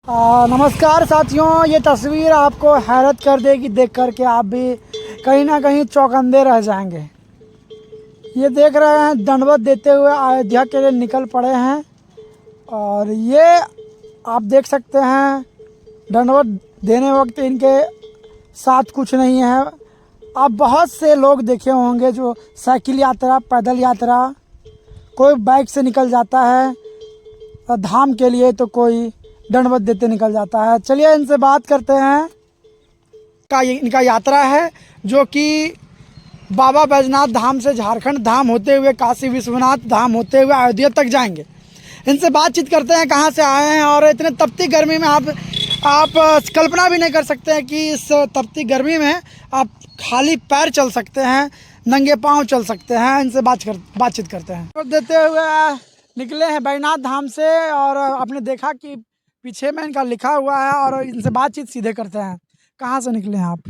नमस्कार साथियों, ये तस्वीर आपको हैरत कर देगी। देख कर के आप भी कहीं ना कहीं चौकन्ने रह जाएंगे। ये देख रहे हैं, दंडवत देते हुए अयोध्या के लिए निकल पड़े हैं। और ये आप देख सकते हैं, दंडवत देने वक्त इनके साथ कुछ नहीं है। आप बहुत से लोग देखे होंगे जो साइकिल यात्रा, पैदल यात्रा, कोई बाइक से निकल जाता है धाम के लिए, तो कोई दंडवत देते निकल जाता है। चलिए इनसे बात करते हैं। इनका यात्रा है जो कि बाबा बैजनाथ धाम से झारखंड धाम होते हुए काशी विश्वनाथ धाम होते हुए अयोध्या तक जाएंगे। इनसे बातचीत करते हैं, कहाँ से आए हैं। और इतने तपती गर्मी में आप कल्पना भी नहीं कर सकते हैं कि इस तपती गर्मी में आप खाली पैर चल सकते हैं, नंगे पाँव चल सकते हैं। इनसे बातचीत करते हैं। तो देते हुए निकले हैं बैजनाथ धाम से, और आपने देखा कि पीछे में इनका लिखा हुआ है। और इनसे बातचीत सीधे करते हैं। कहाँ से निकले हैं आप?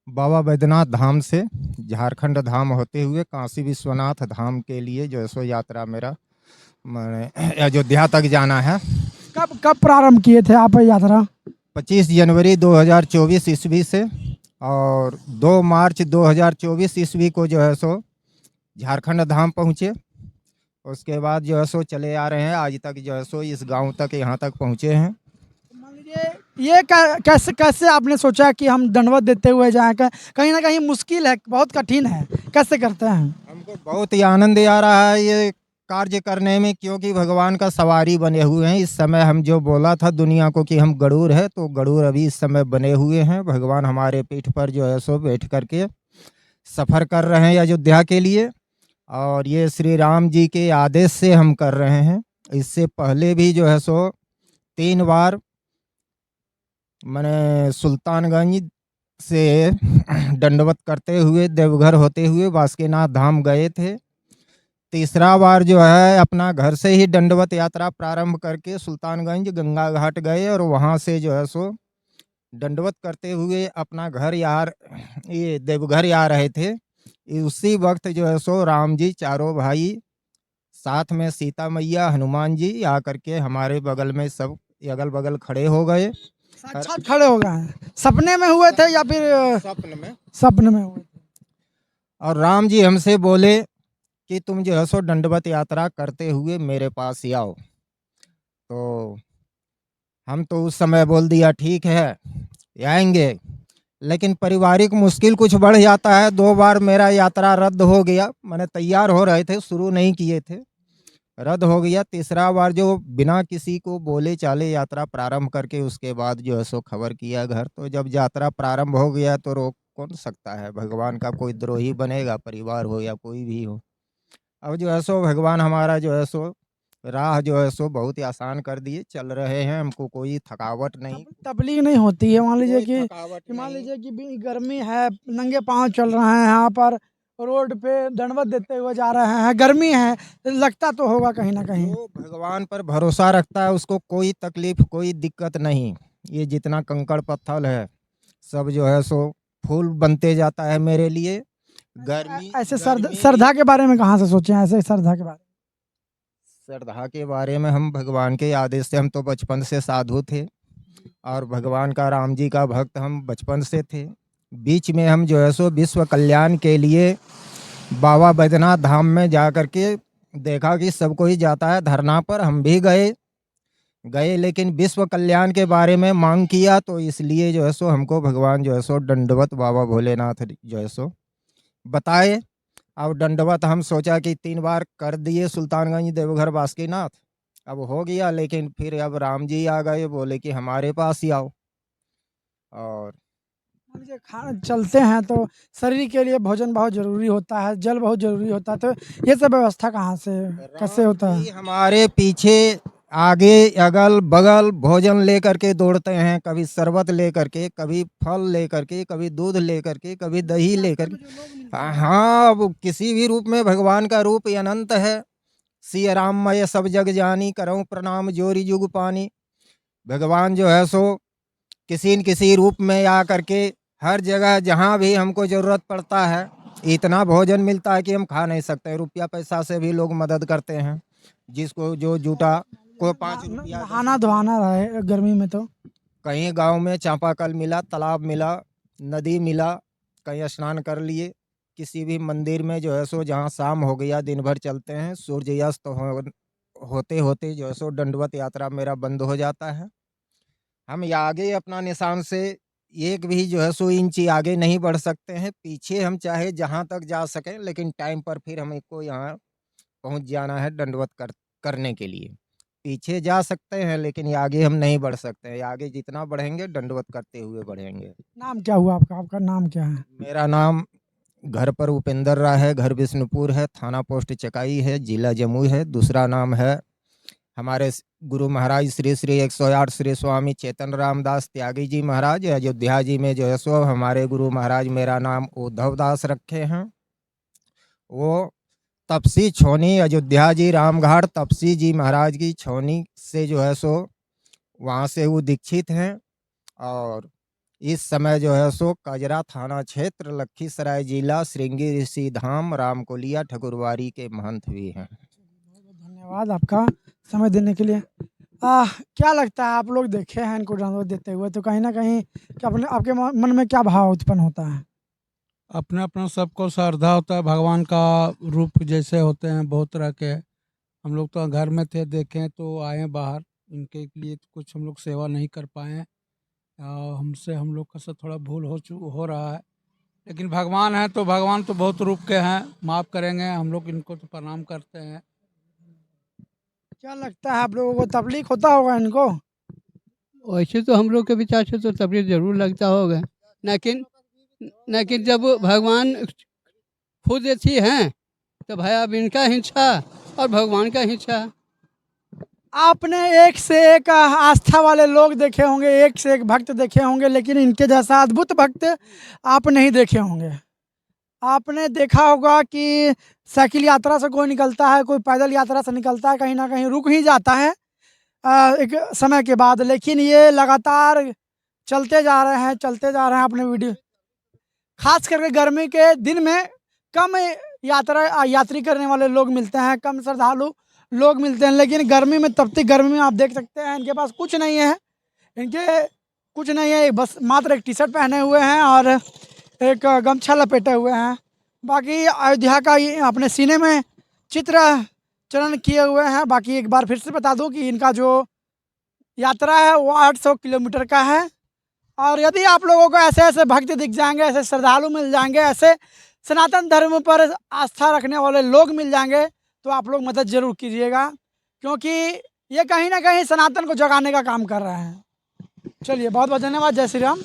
बाबा बैद्यनाथ धाम से झारखंड धाम होते हुए काशी विश्वनाथ धाम के लिए जो है सो यात्रा मेरा मैंने अयोध्या तक जाना है। कब प्रारंभ किए थे आप यात्रा? 25 जनवरी 2024 ईस्वी से, और 2 मार्च 2024 ईस्वी को जो है सो झारखंड धाम पहुँचे। उसके बाद जो है सो चले आ रहे हैं, आज तक जो है सो इस गांव तक, यहाँ तक पहुँचे हैं। मान लीजिए ये कैसे आपने सोचा कि हम दंडवत देते हुए जाएं? कहीं ना कहीं मुश्किल है, बहुत कठिन है, कैसे करते हैं? हमको बहुत ही आनंद आ रहा है ये कार्य करने में, क्योंकि भगवान का सवारी बने हुए हैं। इस समय हम जो बोला था दुनिया को कि हम गरुड़ है, तो गरुड़ अभी इस समय बने हुए हैं। भगवान हमारे पीठ पर जो है सो बैठ करके सफ़र कर रहे हैं अयोध्या के लिए, और ये श्री राम जी के आदेश से हम कर रहे हैं। इससे पहले भी जो है सो 3 बार मैंने सुल्तानगंज से दंडवत करते हुए देवघर होते हुए बासुकीनाथ धाम गए थे। तीसरा बार जो है अपना घर से ही दंडवत यात्रा प्रारंभ करके सुल्तानगंज गंगा घाट गए, और वहाँ से जो है सो दंडवत करते हुए अपना घर ये देवघर आ रहे थे। उसी वक्त जो है सो राम जी चारों भाई साथ में सीता मैया हनुमान जी आकर के हमारे बगल में सब अगल बगल खड़े हो गए। साक्षात खड़े हो गए हैं? सपने में हुए थे या फिर सपने में हुए थे? और राम जी हमसे बोले कि तुम जो है सो दंडवत यात्रा करते हुए मेरे पास ही आओ। तो हम तो उस समय बोल दिया ठीक है आएंगे, लेकिन पारिवारिक मुश्किल कुछ बढ़ जाता है। 2 बार मेरा यात्रा रद्द हो गया। मैंने तैयार हो रहे थे, शुरू नहीं किए थे, रद्द हो गया। तीसरा बार जो बिना किसी को बोले चाले यात्रा प्रारंभ करके उसके बाद जो है सो खबर किया घर। तो जब यात्रा प्रारंभ हो गया तो रोक कौन सकता है? भगवान का कोई द्रोही बनेगा, परिवार हो या कोई भी हो। अब जो है सो भगवान हमारा जो है सो राह जो है सो बहुत ही आसान कर दिए, चल रहे हैं, हमको कोई थकावट नहीं, तकलीफ नहीं होती है। मान लीजिए कोई कि थकावट मान नहीं। लीजिए कि भी गर्मी है, नंगे पाँव चल रहे हैं यहाँ पर, रोड पे दंडवत देते हुए जा रहे हैं, गर्मी है, लगता तो होगा कहीं ना कहीं। जो भगवान पर भरोसा रखता है उसको कोई तकलीफ, कोई दिक्कत नहीं। ये जितना कंकड़ पत्थर है सब जो है सो फूल बनते जाता है मेरे लिए। ऐसे गर्मी श्रद्धा के बारे में कहाँ से सोचे हैं? ऐसे श्रद्धा के बारे श्रद्धा के बारे में हम भगवान के आदेश से, हम तो बचपन से साधु थे और भगवान का, राम जी का भक्त हम बचपन से थे। बीच में हम जो है सो विश्व कल्याण के लिए बाबा बैद्यनाथ धाम में जा कर के देखा कि सब कोई जाता है धरना पर, हम भी गए, लेकिन विश्व कल्याण के बारे में मांग किया, तो इसलिए जो है सो हमको भगवान जो है सो दंडवत बाबा भोलेनाथ जो है सो बताए। अब दंडवत हम सोचा कि 3 बार कर दिए, सुल्तानगंज देवघर बासुकीनाथ, अब हो गया। लेकिन फिर अब राम जी आ गए, बोले कि हमारे पास ही आओ। और में। मान लीजिए खाना चलते हैं तो शरीर के लिए भोजन बहुत जरूरी होता है, जल बहुत जरूरी होता है, तो ये सब व्यवस्था कहाँ से, कैसे राम होता जी है? हमारे पीछे आगे अगल बगल भोजन लेकर के दौड़ते हैं, कभी शरबत लेकर के, कभी फल लेकर के, कभी दूध लेकर के, कभी दही रास्ते लेकर में के। जो लोग मिलते हैं। हाँ, अब किसी भी रूप में भगवान का रूप अनंत है। सिय राम मैं सब जग जानी, करऊं प्रणाम जोरी जुग पानी। भगवान जो है सो किसी न किसी रूप में आ करके हर जगह जहाँ भी हमको ज़रूरत पड़ता है, इतना भोजन मिलता है कि हम खा नहीं सकते। रुपया पैसा से भी लोग मदद करते हैं, जिसको जो जुटा को 5 रुपया नहाना धोना रहे गर्मी में तो। कहीं गांव में चापाकल मिला, तालाब मिला, नदी मिला, कहीं स्नान कर लिए, किसी भी मंदिर में जो है सो जहाँ शाम हो गया, दिन भर चलते हैं, सूर्यास्त होते होते जो है सो दंडवत यात्रा मेरा बंद हो जाता है। हम ये आगे अपना निशान से एक भी जो है सो इंची आगे नहीं बढ़ सकते हैं। पीछे हम चाहे जहाँ तक जा सकें, लेकिन टाइम पर फिर हमें को यहाँ पहुँच जाना है दंडवत करने के लिए। पीछे जा सकते हैं लेकिन ये आगे हम नहीं बढ़ सकते हैं। ये आगे जितना बढ़ेंगे दंडवत करते हुए बढ़ेंगे। नाम क्या हुआ आपका? आपका नाम क्या है? मेरा नाम घर पर उपेंद्र राय है, घर बिष्णुपुर है, थाना पोस्ट चकाई है, जिला जमुई है। दूसरा नाम है हमारे गुरु महाराज श्री श्री 108 श्री स्वामी चेतन रामदास त्यागी जी महाराज। अयोध्या जी में जो है सो हमारे गुरु महाराज मेरा नाम उद्धव दास रखे हैं। वो तपसी छोनी अयोध्या जी रामघाट तपसी जी महाराज की छोनी से जो है सो वहाँ से वो दीक्षित हैं। और इस समय जो है सो कजरा थाना क्षेत्र लखीसराय जिला श्रृंगी ऋषि धाम रामकोलिया ठकुरवारी के महंत भी हैं। धन्यवाद आपका समय देने के लिए। क्या लगता है, आप लोग देखे हैं इनको दंडवत देते हुए, तो कहीं ना कहीं क्या अपने आपके मन में क्या भाव उत्पन्न होता है? अपना अपना सबको श्रद्धा होता है। भगवान का रूप जैसे होते हैं बहुत तरह के। हम लोग तो घर में थे, देखें तो आए बाहर, इनके लिए तो कुछ हम लोग सेवा नहीं कर पाए। हमसे हम लोग का से थोड़ा भूल हो रहा है, लेकिन भगवान है तो भगवान तो बहुत रूप के हैं, माफ़ करेंगे। हम लोग इनको तो प्रणाम करते हैं। क्या लगता है आप लोगों को तकलीफ होता होगा इनको? वैसे तो हम लोग के विचार से तो तकलीफ जरूर लगता होगा, लेकिन जब भगवान खुद अच्छी हैं तो भाई अब इनका हिंसा और भगवान का हिंसा। आपने एक से एक आस्था वाले लोग देखे होंगे, एक से एक भक्त देखे होंगे, लेकिन इनके जैसा अद्भुत भक्त आप नहीं देखे होंगे। आपने देखा होगा कि साइकिल यात्रा से कोई निकलता है, कोई पैदल यात्रा से निकलता है, कहीं ना कहीं रुक ही जाता है एक समय के बाद, लेकिन ये लगातार चलते जा रहे हैं, चलते जा रहे हैं। अपने वीडियो खास करके गर्मी के दिन में कम यात्री करने वाले लोग मिलते हैं, कम श्रद्धालु लोग मिलते हैं, लेकिन गर्मी में, तपती गर्मी में आप देख सकते हैं इनके पास कुछ नहीं है। इनके कुछ नहीं है, बस मात्र एक टी शर्ट पहने हुए हैं और एक गमछा लपेटे हुए हैं। बाकी अयोध्या का ये अपने सीने में चित्र चरण किए हुए हैं। बाकी एक बार फिर से बता दूं कि इनका जो यात्रा है वो 800 किलोमीटर का है। और यदि आप लोगों को ऐसे ऐसे भक्त दिख जाएंगे, ऐसे श्रद्धालु मिल जाएंगे, ऐसे सनातन धर्म पर आस्था रखने वाले लोग मिल जाएंगे, तो आप लोग मदद जरूर कीजिएगा, क्योंकि ये कहीं ना कहीं सनातन को जगाने का काम कर रहे हैं। चलिए, बहुत बहुत धन्यवाद। जय श्री राम।